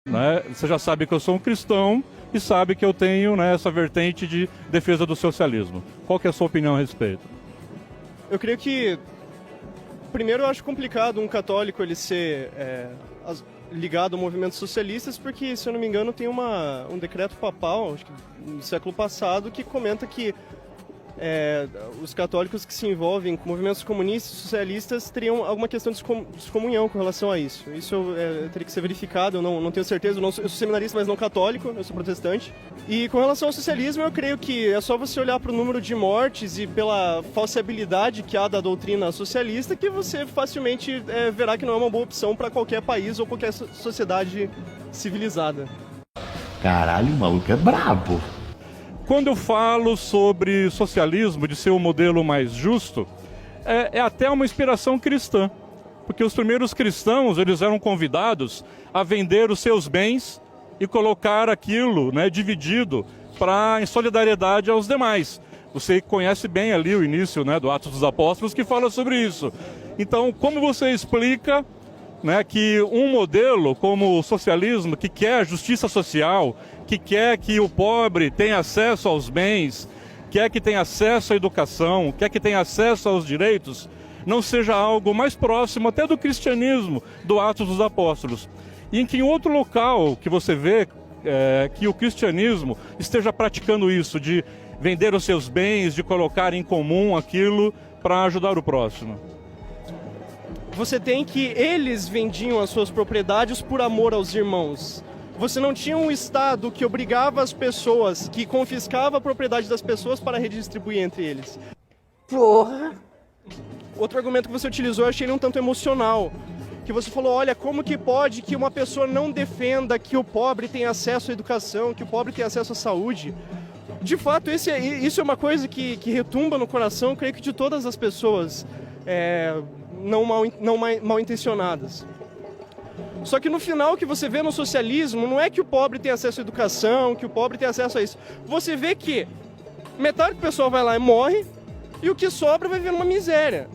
né? Você já sabe que eu sou um cristão e sabe que eu tenho, né, essa vertente de defesa do socialismo. Qual que é a sua opinião a respeito? Eu creio que, primeiro, eu acho complicado um católico ele ser ligado a movimentos socialistas, porque, se eu não me engano, tem um decreto papal, acho que no século passado, que comenta que os católicos que se envolvem com movimentos comunistas e socialistas teriam alguma questão de descomunhão com relação a isso. Isso teria que ser verificado, eu não tenho certeza. Eu sou seminarista, mas não católico, eu sou protestante. E com relação ao socialismo, eu creio que é só você olhar para o número de mortes e pela falsibilidade que há da doutrina socialista que você facilmente verá que não é uma boa opção para qualquer país ou qualquer sociedade civilizada. Caralho, o maluco é brabo. Quando eu falo sobre socialismo, de ser um modelo mais justo, é até uma inspiração cristã. Porque os primeiros cristãos, eles eram convidados a vender os seus bens e colocar aquilo, né, dividido em solidariedade aos demais. Você conhece bem ali o início, né, do Atos dos Apóstolos, que fala sobre isso. Então, como você explica, né, que um modelo como o socialismo, que quer justiça social, que quer que o pobre tenha acesso aos bens, quer que tenha acesso à educação, quer que tenha acesso aos direitos, não seja algo mais próximo até do cristianismo, do Atos dos Apóstolos. E em que outro local que você vê que o cristianismo esteja praticando isso, de vender os seus bens, de colocar em comum aquilo para ajudar o próximo? Você tem que eles vendiam as suas propriedades por amor aos irmãos. Você não tinha um Estado que obrigava as pessoas, que confiscava a propriedade das pessoas para redistribuir entre eles. Porra! Outro argumento que você utilizou, eu achei ele um tanto emocional. Que você falou, olha, como que pode que uma pessoa não defenda que o pobre tenha acesso à educação, que o pobre tenha acesso à saúde? De fato, isso é uma coisa que retumba no coração, creio que de todas as pessoas não mal intencionadas. Só que no final o que você vê no socialismo não é que o pobre tem acesso à educação, que o pobre tem acesso a isso. Você vê que metade do pessoal vai lá e morre, e o que sobra vai viver uma miséria.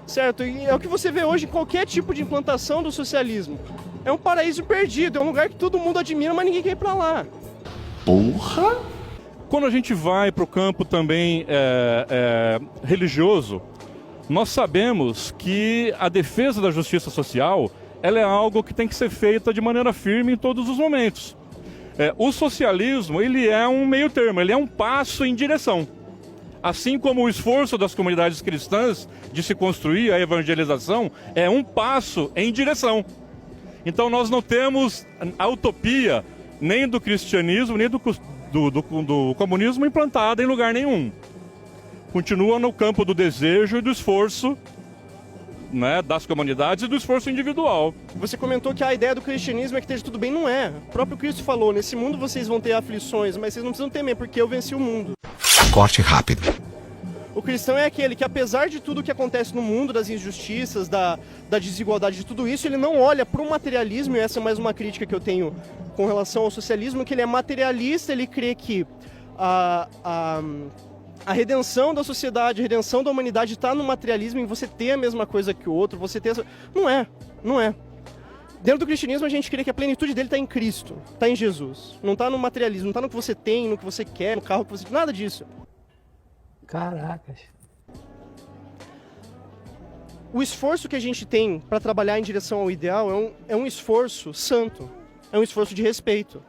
Certo? E é o que você vê hoje em qualquer tipo de implantação do socialismo. É um paraíso perdido, é um lugar que todo mundo admira, mas ninguém quer ir pra lá. Porra! Quando a gente vai para o campo também religioso, nós sabemos que a defesa da justiça social, ela é algo que tem que ser feita de maneira firme em todos os momentos. O socialismo, ele é um meio termo, ele é um passo em direção. Assim como o esforço das comunidades cristãs de se construir a evangelização é um passo em direção. Então nós não temos a utopia nem do cristianismo, nem do comunismo implantada em lugar nenhum. Continua no campo do desejo e do esforço, né, das comunidades e do esforço individual. Você comentou que a ideia do cristianismo é que esteja tudo bem, não é. O próprio Cristo falou, nesse mundo vocês vão ter aflições, mas vocês não precisam temer, porque eu venci o mundo. Corte rápido. O cristão é aquele que, apesar de tudo que acontece no mundo, das injustiças, da desigualdade, de tudo isso, ele não olha para o materialismo, e essa é mais uma crítica que eu tenho com relação ao socialismo, que ele é materialista, ele crê que a redenção da sociedade, a redenção da humanidade está no materialismo, em você ter a mesma coisa que o outro, você ter... Não é. Dentro do cristianismo, a gente crê que a plenitude dele está em Cristo, está em Jesus. Não está no materialismo, não está no que você tem, no que você quer, no carro que você... Nada disso. Caracas. O esforço que a gente tem para trabalhar em direção ao ideal é um esforço santo, é um esforço de respeito.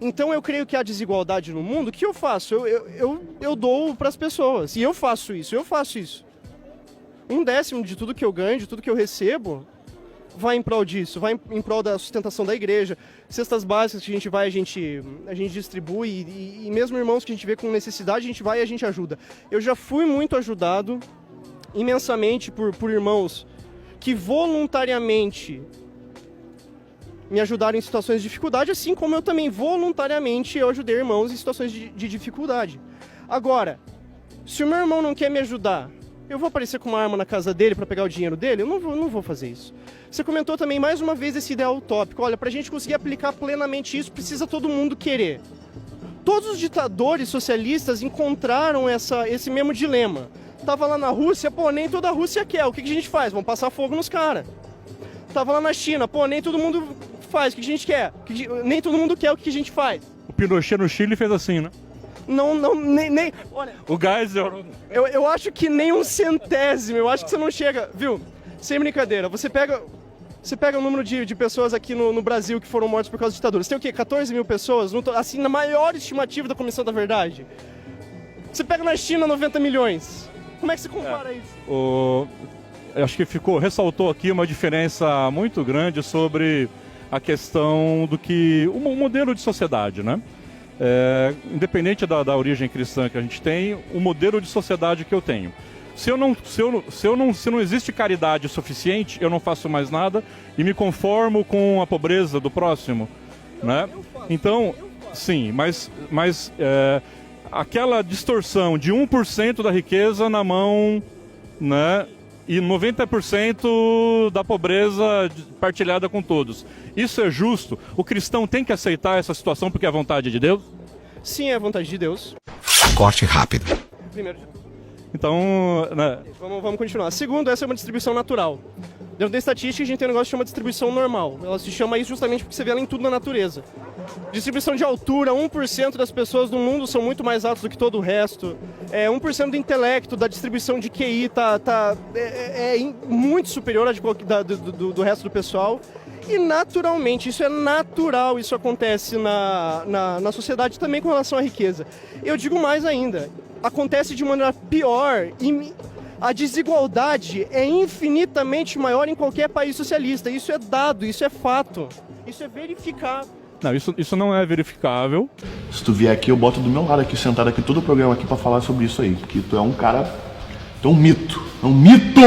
Então eu creio que a desigualdade no mundo, o que eu faço? Eu dou para as pessoas, e eu faço isso. 1/10 de tudo que eu ganho, de tudo que eu recebo, vai em prol disso, vai em prol da sustentação da igreja. Cestas básicas que a gente vai, a gente distribui, e mesmo irmãos que a gente vê com necessidade, a gente vai e a gente ajuda. Eu já fui muito ajudado imensamente por irmãos que voluntariamente me ajudaram em situações de dificuldade, assim como eu também voluntariamente eu ajudei irmãos em situações de dificuldade. Agora, se o meu irmão não quer me ajudar, eu vou aparecer com uma arma na casa dele para pegar o dinheiro dele? Eu não vou fazer isso. Você comentou também mais uma vez esse ideal utópico. Olha, para a gente conseguir aplicar plenamente isso, precisa todo mundo querer. Todos os ditadores socialistas encontraram esse mesmo dilema. Tava lá na Rússia, pô, nem toda a Rússia quer. O que a gente faz? Vamos passar fogo nos caras. Tava lá na China, pô, nem todo mundo faz? O que a gente quer? Nem todo mundo quer o que a gente faz. O Pinochet no Chile fez assim, né? Não, nem olha, O Geisel... eu acho que nem um centésimo, eu acho que você não chega, viu? Sem brincadeira, você pega o número de pessoas aqui no Brasil que foram mortas por causa da ditadura. Você tem o quê? 14 mil pessoas? Assim, na maior estimativa da Comissão da Verdade. Você pega na China 90 milhões. Como é que você compara isso? Acho que ressaltou aqui uma diferença muito grande sobre a questão do que... o modelo de sociedade, né? Independente da origem cristã que a gente tem, o modelo de sociedade que eu tenho. Se não existe caridade suficiente, eu não faço mais nada e me conformo com a pobreza do próximo, né? Então, sim, mas aquela distorção de 1% da riqueza na mão, né? E 90% da pobreza partilhada com todos. Isso é justo? O cristão tem que aceitar essa situação porque é a vontade de Deus? Sim, é a vontade de Deus. Corte rápido. Primeiro de tudo. Então, né? Vamos continuar. Segundo, essa é uma distribuição natural. Dentro da estatística, a gente tem um negócio que chama distribuição normal. Ela se chama isso justamente porque você vê ela em tudo na natureza. Distribuição de altura, 1% das pessoas do mundo são muito mais altas do que todo o resto. 1% do intelecto, da distribuição de QI muito superior do resto do pessoal. E naturalmente, isso é natural, isso acontece na sociedade também com relação à riqueza. Eu digo mais ainda, acontece de maneira pior e a desigualdade é infinitamente maior em qualquer país socialista. Isso é dado, isso é fato, isso é verificável. Não, isso não é verificável. Se tu vier aqui, eu boto do meu lado aqui, sentado aqui, todo o programa aqui pra falar sobre isso aí. Porque tu é um cara... Tu é um mito. É um mito!